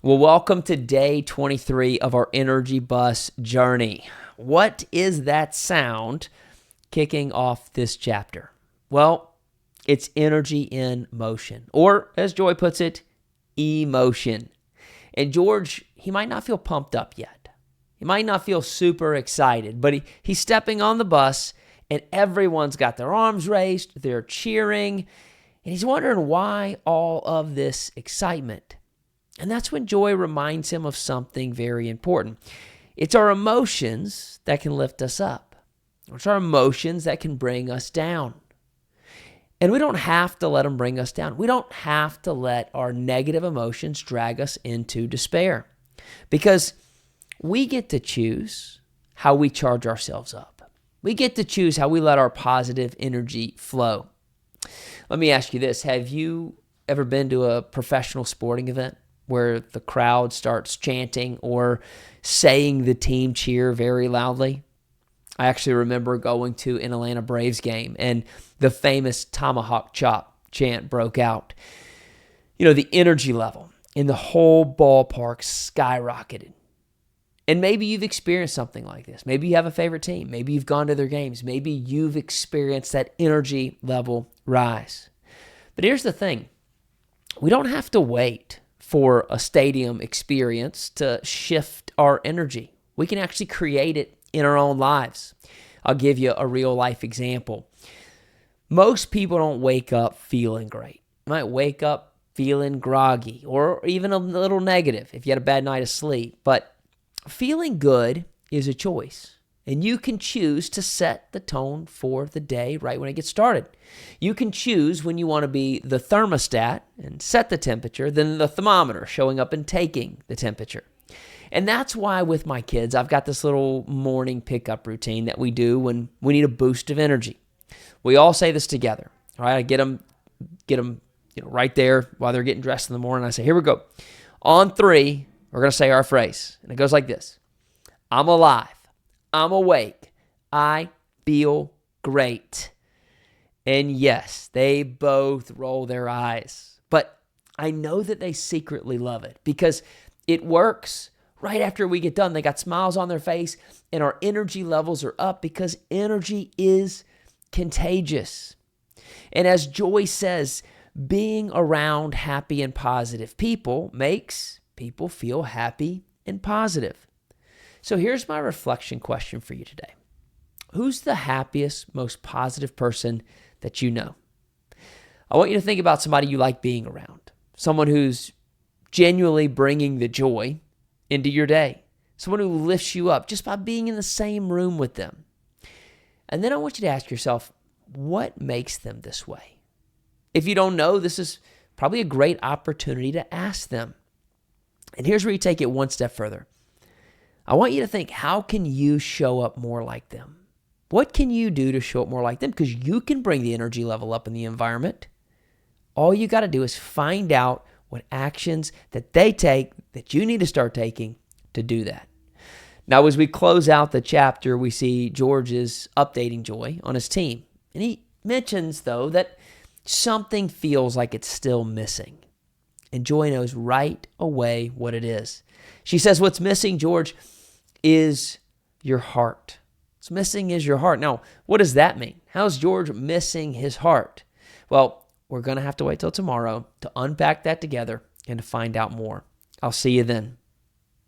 Well, welcome to day 23 of our energy bus journey. What is that sound kicking off this chapter? Well, it's energy in motion, or as Joy puts it, emotion. And George, he might not feel pumped up yet. He might not feel super excited, but he's stepping on the bus and everyone's got their arms raised, they're cheering, and he's wondering why all of this excitement. And that's when Joy reminds him of something very important. It's our emotions that can lift us up. It's our emotions that can bring us down. And we don't have to let them bring us down. We don't have to let our negative emotions drag us into despair, because we get to choose how we charge ourselves up. We get to choose how we let our positive energy flow. Let me ask you this. Have you ever been to a professional sporting event where the crowd starts chanting or saying the team cheer very loudly? I actually remember going to an Atlanta Braves game and the famous tomahawk chop chant broke out. You know, the energy level in the whole ballpark skyrocketed. And maybe you've experienced something like this. Maybe you have a favorite team. Maybe you've gone to their games. Maybe you've experienced that energy level rise. But here's the thing. We don't have to wait for a stadium experience to shift our energy. We can actually create it in our own lives. I'll give you a real life example. Most people don't wake up feeling great. You might wake up feeling groggy or even a little negative if you had a bad night of sleep. But feeling good is a choice. And you can choose to set the tone for the day right when it gets started. You can choose when you want to be the thermostat and set the temperature, then the thermometer showing up and taking the temperature. And that's why with my kids, I've got this little morning pickup routine that we do when we need a boost of energy. We all say this together. All right, I get them, right there while they're getting dressed in the morning. I say, here we go. On 3, we're going to say our phrase. And it goes like this. I'm alive. I'm awake. I feel great. And yes, they both roll their eyes. But I know that they secretly love it because it works. Right after we get done, they got smiles on their face and our energy levels are up because energy is contagious. And as Joy says, being around happy and positive people makes people feel happy and positive. So here's my reflection question for you today. Who's the happiest, most positive person that you know? I want you to think about somebody you like being around, someone who's genuinely bringing the joy into your day, someone who lifts you up just by being in the same room with them. And then I want you to ask yourself, what makes them this way? If you don't know, this is probably a great opportunity to ask them. And here's where you take it one step further. I want you to think, how can you show up more like them? What can you do to show up more like them? Because you can bring the energy level up in the environment. All you got to do is find out what actions that they take that you need to start taking to do that. Now, as we close out the chapter, we see George is updating Joy on his team. And he mentions, though, that something feels like it's still missing. And Joy knows right away what it is. She says, what's missing, George, is your heart. What's missing is your heart. Now, what does that mean? How's George missing his heart? Well, we're going to have to wait till tomorrow to unpack that together and to find out more. I'll see you then.